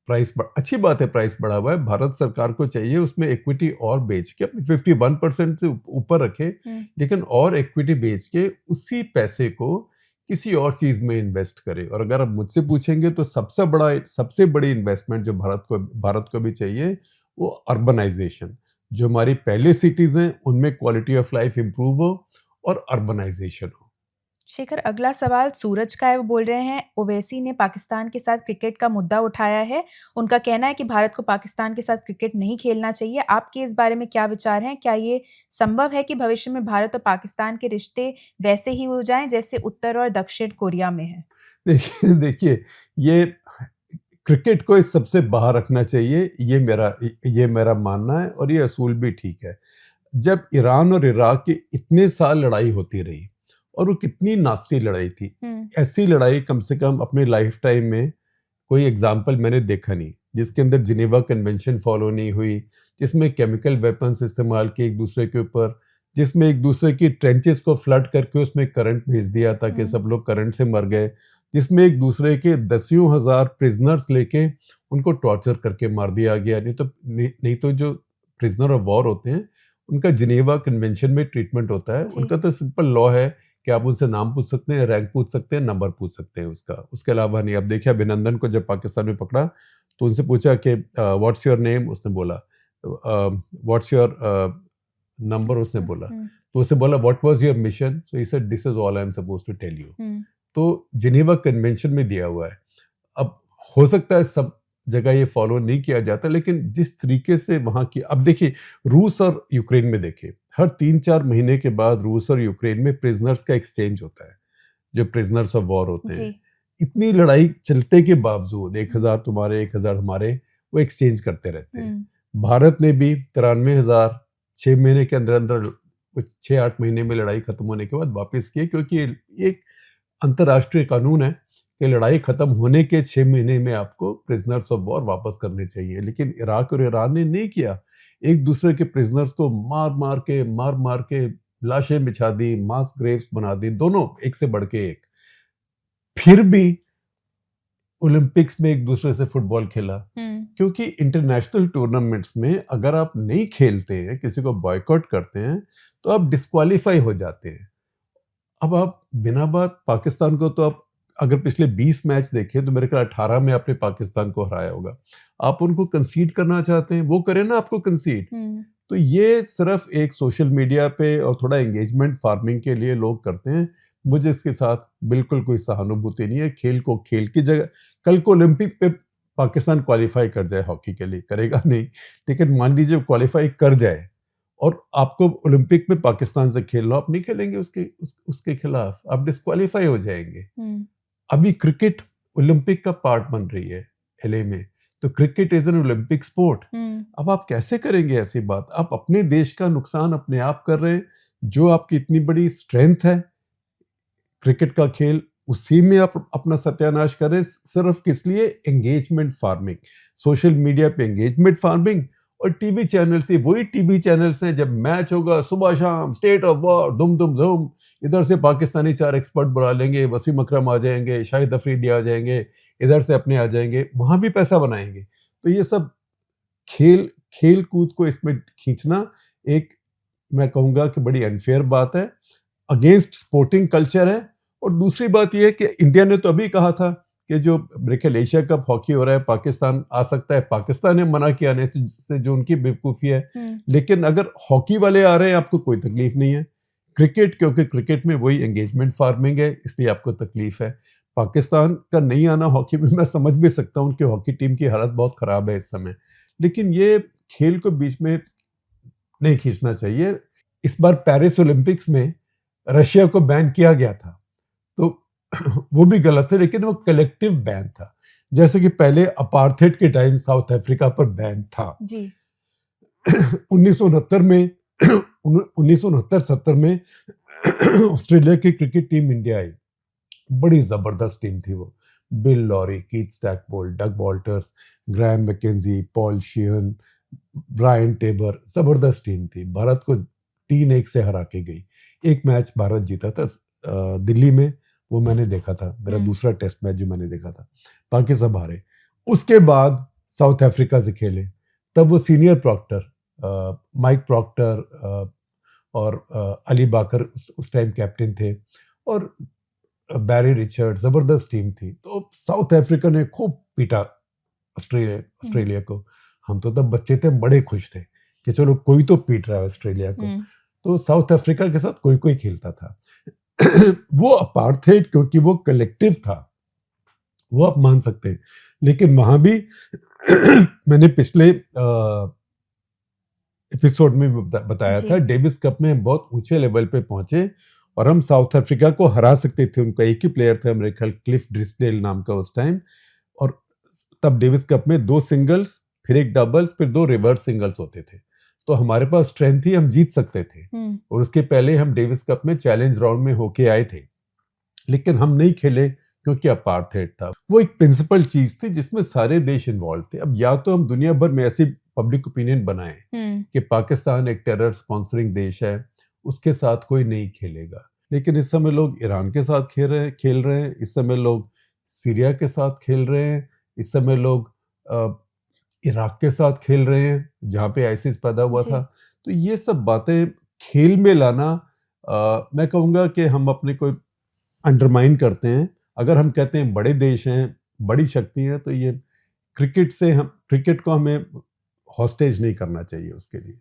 G: प्राइस अच्छी बात है, प्राइस बढ़ा हुआ है। भारत सरकार को चाहिए उसमें इक्विटी और बेच के अपने 51% से ऊपर रखे, लेकिन और इक्विटी बेच के उसी पैसे को किसी और चीज में इन्वेस्ट करे। और अगर आप मुझसे पूछेंगे तो सबसे बड़ी इन्वेस्टमेंट जो भारत को भी चाहिए वो अर्बनाइजेशन। जो हमारी पहले सिटीज हैं उनमें क्वालिटी ऑफ लाइफ इंप्रूव हो और अर्बनाइजेशन हो।
F: शेखर, अगला सवाल सूरज का है। वो बोल रहे हैं ओवैसी ने पाकिस्तान के साथ क्रिकेट का मुद्दा उठाया है। उनका कहना है कि भारत को पाकिस्तान के साथ क्रिकेट नहीं खेलना चाहिए। आपके इस बारे में क्या विचार हैं? क्या ये संभव है कि भविष्य में भारत और पाकिस्तान के रिश्ते वैसे ही हो जाएं जैसे उत्तर और दक्षिण कोरिया में है?
G: देखिए, ये क्रिकेट को इस सबसे बाहर रखना चाहिए, ये मेरा मानना है, और ये असूल भी ठीक है। जब ईरान और इराक की इतने साल लड़ाई होती रही, और वो कितनी नास्टी लड़ाई थी, ऐसी लड़ाई कम से कम अपने लाइफ टाइम में कोई एग्जाम्पल मैंने देखा नहीं, जिसके अंदर जिनेवा कन्वेंशन फॉलो नहीं हुई, जिसमें केमिकल वेपन्स इस्तेमाल किए एक दूसरे के ऊपर, जिसमें एक दूसरे की ट्रेंचेस को फ्लड करके उसमें करंट भेज दिया ताकि सब लोग करंट से मर गए, जिसमें एक दूसरे के 10,000 प्रिजनर्स लेके उनको टॉर्चर करके मार दिया गया। नहीं तो जो प्रिजनर ऑफ वॉर होते हैं उनका जिनेवा कन्वेंशन में ट्रीटमेंट होता है। उनका तो सिंपल लॉ है कि आप उनसे नाम पूछ सकते हैं, रैंक पूछ सकते हैं, नंबर पूछ सकते हैं उसका, उसके अलावा नहीं। अब देखिए, अभिनंदन को जब पाकिस्तान में पकड़ा तो उनसे पूछा कि व्हाट्स योर नेम, उसने बोला व्हाट्स योर नंबर, उसने बोला, तो उसने बोला what was your mission, so he said this is all I am supposed to tell you. तो जिनेवा कन्वेंशन में दिया हुआ है। अब हो सकता है सब जगह ये फॉलो नहीं किया जाता, लेकिन जिस तरीके से वहाँ की, अब देखिए रूस और यूक्रेन में देखिए, हर 3-4 महीने के बाद रूस और यूक्रेन में प्रिजनर्स का एक्सचेंज होता है, जो प्रिजनर्स ऑफ वॉर होते हैं। इतनी लड़ाई चलते के बावजूद 1000 तुम्हारे 1000 हमारे, वो एक्सचेंज करते रहते हैं। भारत ने भी 93,000 6 महीने के अंदर अंदर, कुछ 6-8 महीने में लड़ाई खत्म होने के बाद वापस किए, क्योंकि एक अंतर्राष्ट्रीय कानून है कि लड़ाई खत्म होने के 6 महीने में आपको प्रिजनर्स ऑफ वॉर वापस करने चाहिए। लेकिन इराक और ईरान ने नहीं किया, एक दूसरे के प्रिजनर्स को मार मार के लाशें बिछा दी, मास ग्रेव्स बना दी, दोनों एक से बढ़ के एक। फिर भी ओलंपिक्स में एक दूसरे से फुटबॉल खेला, क्योंकि इंटरनेशनल टूर्नामेंट्स में अगर आप नहीं खेलते हैं, किसी को बॉयकॉट करते हैं, तो आप डिस्क्वालीफाई हो जाते हैं। अब आप बिना बात पाकिस्तान को, तो आप अगर पिछले 20 मैच देखें तो मेरे ख्याल 18 में आपने पाकिस्तान को हराया होगा। आप उनको कंसीड करना चाहते हैं, वो करें ना आपको कंसीड। तो ये सिर्फ एक सोशल मीडिया पे और थोड़ा एंगेजमेंट फार्मिंग के लिए लोग करते हैं। मुझे इसके साथ बिल्कुल कोई सहानुभूति नहीं है। खेल को खेल की जगह, कल को ओलंपिक पे पाकिस्तान क्वालिफाई कर जाए हॉकी के लिए, करेगा नहीं, लेकिन मान लीजिए क्वालिफाई कर जाए और आपको ओलंपिक में पाकिस्तान से खेलना, आप नहीं खेलेंगे उसके खिलाफ, आप डिस्क्वालीफाई हो जाएंगे। अभी क्रिकेट ओलंपिक का पार्ट बन रही है LA में, तो cricket is an Olympic sport. अब आप कैसे करेंगे ऐसी बात? आप अपने देश का नुकसान अपने आप कर रहे हैं। जो आपकी इतनी बड़ी स्ट्रेंथ है क्रिकेट का खेल, उसी में आप अपना सत्यानाश करें सिर्फ किस लिए? एंगेजमेंट फार्मिंग, सोशल मीडिया पे एंगेजमेंट फार्मिंग। और टीवी चैनल से, वही टीवी चैनल्स हैं, जब मैच होगा सुबह शाम स्टेट ऑफ वॉर धूम धूम धूम, इधर से पाकिस्तानी 4 एक्सपर्ट बुला लेंगे, वसीम अकरम आ जाएंगे, शाहिद अफरीदी आ जाएंगे, इधर से अपने आ जाएंगे, वहां भी पैसा बनाएंगे। तो ये सब खेल कूद को इसमें खींचना एक, मैं कहूँगा कि बड़ी अनफेयर बात है, अगेंस्ट स्पोर्टिंग कल्चर है। और दूसरी बात यह है कि इंडिया ने तो अभी कहा था कि जो ब्रिकेल एशिया कप हॉकी हो रहा है पाकिस्तान आ सकता है, पाकिस्तान ने मना किया आने से, जो उनकी बेवकूफ़ी है। लेकिन अगर हॉकी वाले आ रहे हैं आपको कोई तकलीफ नहीं है। क्रिकेट, क्योंकि क्रिकेट में वही एंगेजमेंट फार्मिंग है, इसलिए आपको तकलीफ है। पाकिस्तान का नहीं आना हॉकी में मैं समझ भी सकता हूँ कि हॉकी टीम की हालत बहुत ख़राब है इस समय, लेकिन ये खेल को बीच में नहीं खींचना चाहिए। इस बार पेरिस ओलंपिक्स में रशिया को बैन किया गया था, तो वो भी गलत है, लेकिन वो कलेक्टिव बैन था। जैसे कि पहले अपार्थेड के टाइम साउथ अफ्रीका पर बैन था जी। 1969 में 1969-70 में ऑस्ट्रेलिया की क्रिकेट टीम इंडिया आई, बड़ी जबरदस्त टीम थी वो। Bill Lawry, Keith Stackpole, Doug Walters, Graham McKenzie, Paul Sheahan, Brian Taber, जबरदस्त टीम थी। भारत को 3-1 से हरा के गई। एक मैच भारत जीता था दिल्ली में, वो मैंने देखा था, मेरा दूसरा टेस्ट मैच जो मैंने देखा था। बाकी सब हारे। उसके बाद साउथ अफ्रीका से खेले, तब वो सीनियर प्रॉक्टर माइक प्रॉक्टर और अली बाकर उस टाइम कैप्टन थे, और बैरी रिचर्ड, जबरदस्त टीम थी। तो साउथ अफ्रीका ने खूब पीटा ऑस्ट्रेलिया को। हम तो तब बच्चे थे, बड़े खुश थे कि चलो कोई तो पीट रहा है ऑस्ट्रेलिया को। तो साउथ अफ्रीका के साथ कोई खेलता था। वो अपार्थेड, क्योंकि वो कलेक्टिव था, वो आप मान सकते हैं। लेकिन वहां भी मैंने पिछले एपिसोड में बताया था, डेविस कप में बहुत ऊंचे लेवल पे पहुंचे और हम साउथ अफ्रीका को हरा सकते थे। उनका एक ही प्लेयर था मेरे ख्याल, क्लिफ ड्रिसडेल नाम का उस टाइम। और तब डेविस कप में 2 सिंगल्स, फिर 1 डबल्स, फिर 2 रिवर्स सिंगल्स होते थे। तो हमारे पास स्ट्रेंथ थी, हम जीत सकते थे। और उसके पहले हम डेविस कप में चैलेंज राउंड में होके आए थे, लेकिन हम नहीं खेले क्योंकि अपार्थेड था। वो एक प्रिंसिपल चीज थी जिसमें सारे देश इन्वॉल्व थे। अब या तो हम दुनिया भर में ऐसी पब्लिक ओपिनियन बनाएं कि पाकिस्तान एक टेरर स्पॉन्सरिंग देश है, उसके साथ कोई नहीं खेलेगा, लेकिन इस समय लोग ईरान के साथ खेल रहे हैं, इस समय लोग सीरिया के साथ खेल रहे हैं, इस समय लोग इराक के साथ खेल रहे हैं जहाँ पे आईसिस पैदा हुआ था। तो ये सब बातें खेल में लाना, मैं कहूँगा कि हम अपने को अंडरमाइन करते हैं। अगर हम कहते हैं बड़े देश हैं, बड़ी शक्ति है, तो ये क्रिकेट को हमें हॉस्टेज नहीं करना चाहिए उसके लिए।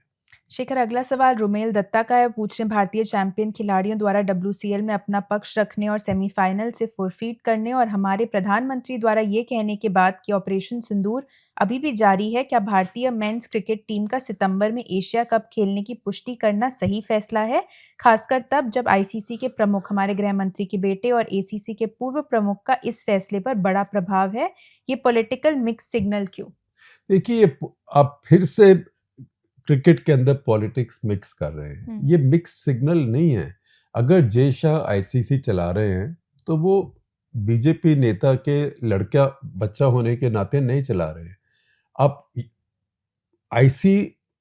F: शेखर, अगला सवाल रुमेल दत्ता का है। पूछ रहे हैं, भारतीय चैंपियन खिलाड़ियों द्वारा WCL में अपना पक्ष रखने और सेमीफाइनल से फॉरफीट करने और हमारे प्रधानमंत्री द्वारा ये कहने के बाद कि ऑपरेशन सिंदूर अभी भी जारी है, क्या भारतीय मेंस क्रिकेट टीम का सितंबर में एशिया कप खेलने की पुष्टि करना सही फैसला है, खासकर तब जब ICC के प्रमुख, हमारे गृह मंत्री के बेटे और ACC के पूर्व प्रमुख का इस फैसले पर बड़ा प्रभाव है? ये पॉलिटिकल मिक्स सिग्नल क्यों?
G: देखिए, आप फिर से क्रिकेट के अंदर पॉलिटिक्स मिक्स कर रहे हैं। ये मिक्स्ड सिग्नल नहीं है। अगर जय शाह ICC चला रहे हैं तो वो बीजेपी नेता के लड़का बच्चा होने के नाते नहीं चला रहे हैं। अब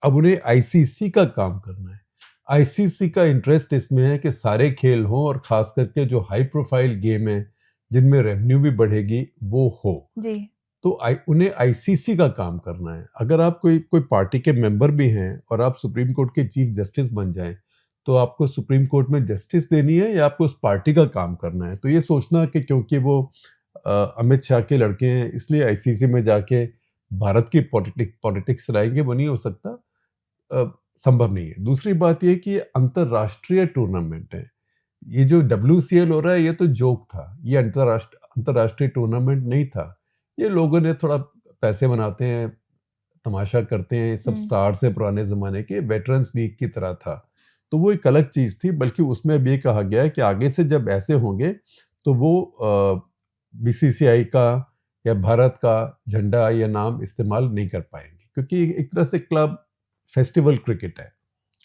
G: उन्हें ICC का काम करना है। ICC का इंटरेस्ट इसमें है कि सारे खेल हों और खास करके जो हाई प्रोफाइल गेम है जिनमें रेवेन्यू भी बढ़ेगी वो हो जी। तो उन्हें ICC का काम करना है। अगर आप कोई पार्टी के मेंबर भी हैं और आप सुप्रीम कोर्ट के चीफ जस्टिस बन जाएं, तो आपको सुप्रीम कोर्ट में जस्टिस देनी है या आपको उस पार्टी का काम करना है? तो ये सोचना कि क्योंकि वो अमित शाह के लड़के हैं इसलिए ICC में जाके भारत की पॉलिटिक्स चलाएंगे, वो नहीं हो सकता, संभव नहीं है। दूसरी बात ये कि अंतर्राष्ट्रीय टूर्नामेंट है। ये जो WCL हो रहा है ये तो जोक था, ये अंतर्राष्ट्रीय टूर्नामेंट नहीं था। ये लोगों ने थोड़ा पैसे बनाते हैं, तमाशा करते हैं, सब स्टार्स हैं पुराने ज़माने के, वेटरन्स लीग की तरह था। तो वो एक अलग चीज़ थी। बल्कि उसमें अब ये कहा गया है कि आगे से जब ऐसे होंगे तो वो BCCI का या भारत का झंडा या नाम इस्तेमाल नहीं कर पाएंगे, क्योंकि एक तरह से क्लब फेस्टिवल क्रिकेट है।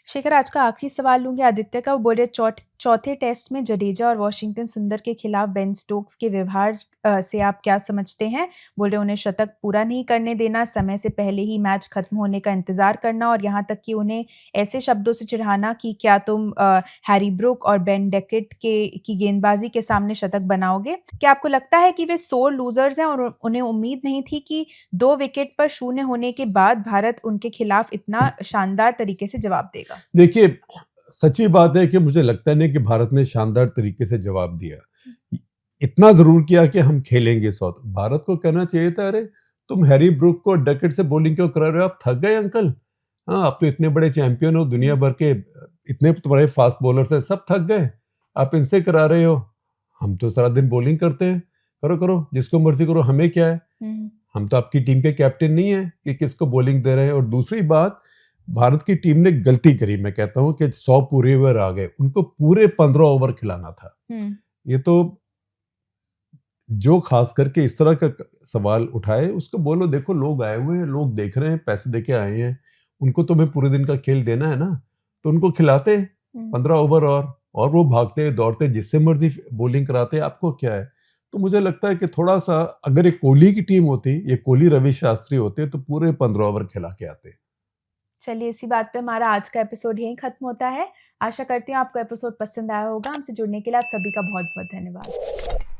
F: शेखर, आज का आखिरी सवाल लूंगी आदित्य का। वो बोल रहे चौथे टेस्ट में जडेजा और वॉशिंगटन सुंदर के खिलाफ बेन स्टोक्स के व्यवहार से आप क्या समझते हैं? बोल रहे उन्हें शतक पूरा नहीं करने देना, समय से पहले ही मैच खत्म होने का इंतजार करना और यहाँ तक कि उन्हें ऐसे शब्दों से चिढ़ाना कि क्या तुम हैरी ब्रुक और बेन डेकेट की गेंदबाजी के सामने शतक बनाओगे? क्या आपको लगता है कि वे सोर लूजर्स हैं और उन्हें उम्मीद नहीं थी कि 2 विकेट पर 0 होने के बाद भारत उनके खिलाफ इतना शानदार तरीके से जवाब देगा?
G: देखिए, सच्ची बात है कि मुझे लगता नहीं कि भारत ने शानदार तरीके से जवाब दिया। इतना जरूर किया कि हम खेलेंगे साउथ। भारत को कहना चाहिए था, अरे तुम हैरी ब्रुक को डकेट से बॉलिंग क्यों करा रहे हो? आप थक गए अंकल? हाँ, आप तो इतने बड़े चैंपियन हो, दुनिया भर के इतने बड़े फास्ट बॉलर्स हैं, सब थक गए, आप इनसे करा रहे हो? हम तो सारा दिन बॉलिंग करते हैं, करो करो जिसको मर्जी करो, हमें क्या है? हम तो आपकी टीम के कैप्टन नहीं है कि किसको बॉलिंग दे रहे हैं। और दूसरी बात, भारत की टीम ने गलती करी, मैं कहता हूं कि 100 पूरे ओवर आ गए, उनको पूरे 15 ओवर खिलाना था। ये तो जो खास करके इस तरह का सवाल उठाए उसको बोलो, देखो लोग आए हुए हैं, लोग देख रहे हैं, पैसे देके आए हैं, उनको तुम्हें पूरे दिन का खेल देना है ना, तो उनको खिलाते 15 ओवर और वो भागते दौड़ते जिससे मर्जी बॉलिंग कराते, आपको क्या है? तो मुझे लगता है कि थोड़ा सा, अगर ये कोहली की टीम होती, ये कोहली रवि शास्त्री होते, तो पूरे 15 ओवर खिला के आते।
F: चलिए, इसी बात पे हमारा आज का एपिसोड यहीं खत्म होता है। आशा करती हूँ आपको एपिसोड पसंद आया होगा। हमसे जुड़ने के लिए आप सभी का बहुत बहुत धन्यवाद।